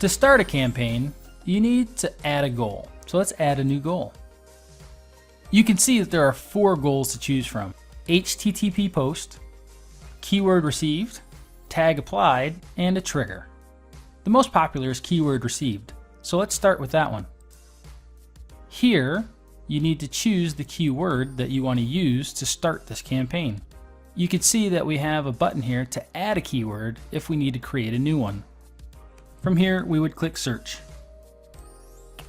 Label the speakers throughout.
Speaker 1: To start a campaign, you need to add a goal. So let's add a new goal. You can see that there are 4 goals to choose from: HTTP post, keyword received, tag applied, and a trigger. The most popular is keyword received, so let's start with that one. Here, you need to choose the keyword that you want to use to start this campaign. You can see that we have a button here to add a keyword if we need to create a new one. From here, we would click search.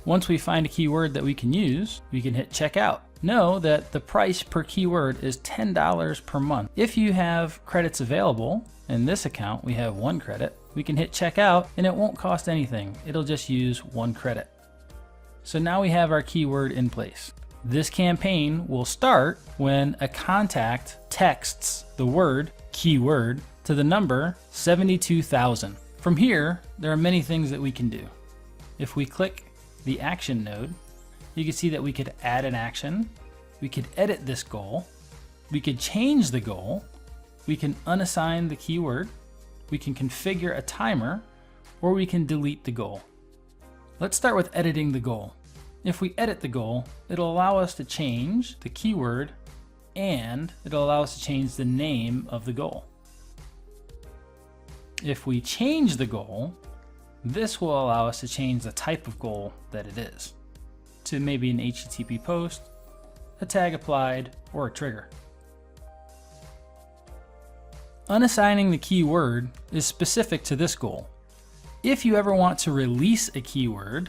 Speaker 1: Once we find a keyword that we can use, we can hit checkout. Know that the price per keyword is $10 per month. If you have credits available, in this account we have 1 credit, we can hit checkout and it won't cost anything. It'll just use 1 credit. So now we have our keyword in place. This campaign will start when a contact texts the word keyword to the number 72,000. From here, there are many things that we can do. If we click the action node, you can see that we could add an action, we could edit this goal, we could change the goal, we can unassign the keyword, we can configure a timer, or we can delete the goal. Let's start with editing the goal. If we edit the goal, it'll allow us to change the keyword and it'll allow us to change the name of the goal. If we change the goal, this will allow us to change the type of goal that it is to maybe an HTTP post, a tag applied, or a trigger. Unassigning the keyword is specific to this goal. If you ever want to release a keyword,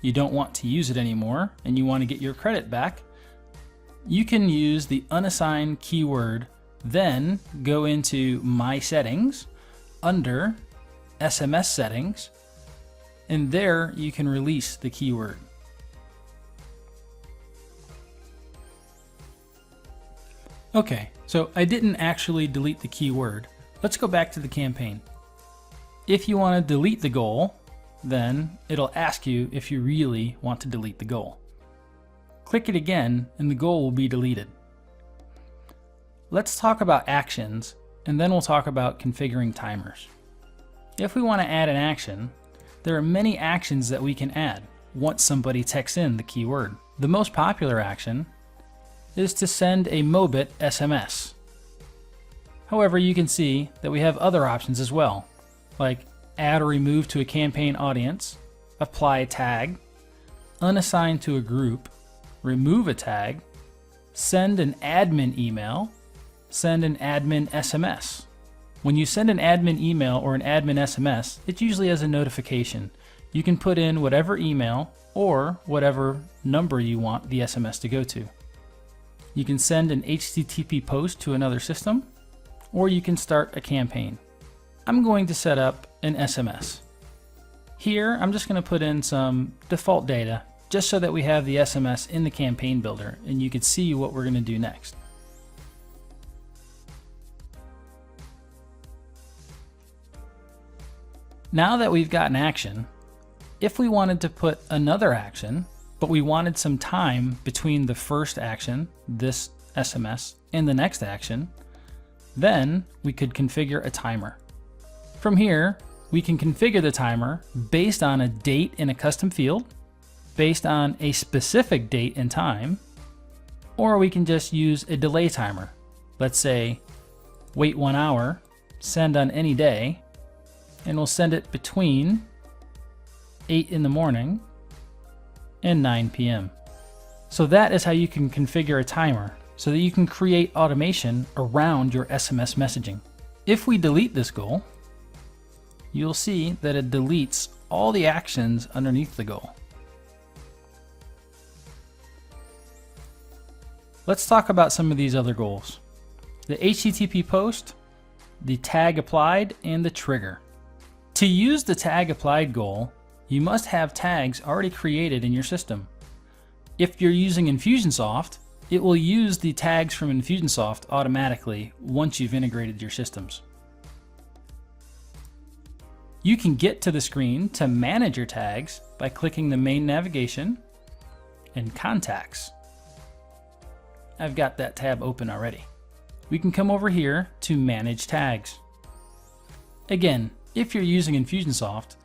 Speaker 1: you don't want to use it anymore, and you want to get your credit back, you can use the unassigned keyword, then go into My Settings, under SMS Settings, and there you can release the keyword. Okay, so I didn't actually delete the keyword. Let's go back to the campaign. If you want to delete the goal, then it'll ask you if you really want to delete the goal. Click it again and the goal will be deleted. Let's talk about actions and then we'll talk about configuring timers. If we want to add an action, there are many actions that we can add once somebody texts in the keyword. The most popular action is to send a MOBIT SMS. However, you can see that we have other options as well, like add or remove to a campaign audience, apply a tag, unassign to a group, remove a tag, send an admin email, send an admin SMS. When you send an admin email or an admin SMS, it usually has a notification. You can put in whatever email or whatever number you want the SMS to go to. You can send an HTTP post to another system, or you can start a campaign. I'm going to set up an SMS. Here, I'm just going to put in some default data just so that we have the SMS in the campaign builder and you can see what we're going to do next. Now that we've got an action, if we wanted to put another action, but we wanted some time between the first action, this SMS, and the next action, then we could configure a timer. From here, we can configure the timer based on a date in a custom field, based on a specific date and time, or we can just use a delay timer. Let's say, wait 1 hour, send on any day, and we'll send it between 8 in the morning and 9 p.m. So that is how you can configure a timer so that you can create automation around your SMS messaging. If we delete this goal, you'll see that it deletes all the actions underneath the goal. Let's talk about some of these other goals. The HTTP post, the tag applied, and the trigger. To use the tag applied goal, you must have tags already created in your system. If you're using Infusionsoft, it will use the tags from Infusionsoft automatically once you've integrated your systems. You can get to the screen to manage your tags by clicking the main navigation and contacts. I've got that tab open already. We can come over here to manage tags. Again, if you're using Infusionsoft,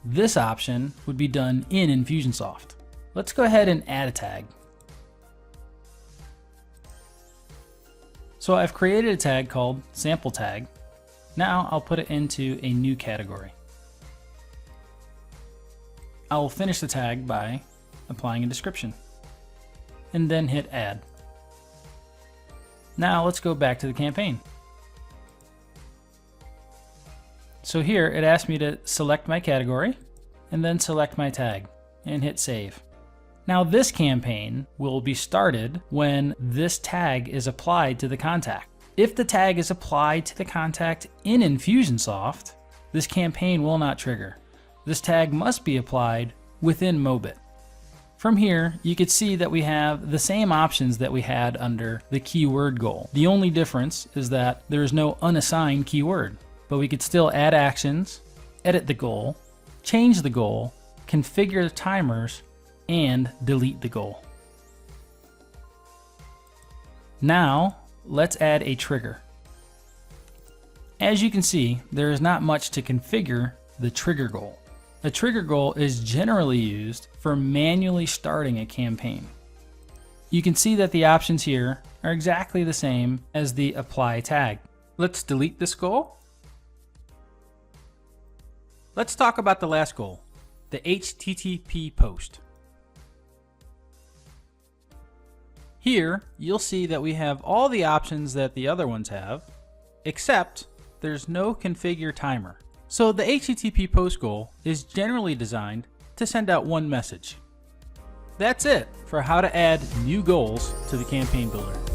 Speaker 1: This option would be done in Infusionsoft. Let's go ahead and add a tag. So I've created a tag called sample tag. Now I'll put it into a new category. I will finish the tag by applying a description and then hit add. Now let's go back to the campaign. So here it asks me to select my category and then select my tag and hit save. Now this campaign will be started when this tag is applied to the contact. If the tag is applied to the contact in Infusionsoft, this campaign will not trigger. This tag must be applied within MOBIT. From here, you can see that we have the same options that we had under the keyword goal. The only difference is that there is no unassigned keyword, but we could still add actions, edit the goal, change the goal, configure the timers, and delete the goal. Now, let's add a trigger. As you can see, there is not much to configure the trigger goal. A trigger goal is generally used for manually starting a campaign. You can see that the options here are exactly the same as the apply tag. Let's delete this goal. Let's talk about the last goal, the HTTP post. Here, you'll see that we have all the options that the other ones have, except there's no configure timer. So the HTTP post goal is generally designed to send out one message. That's it for how to add new goals to the Campaign Builder.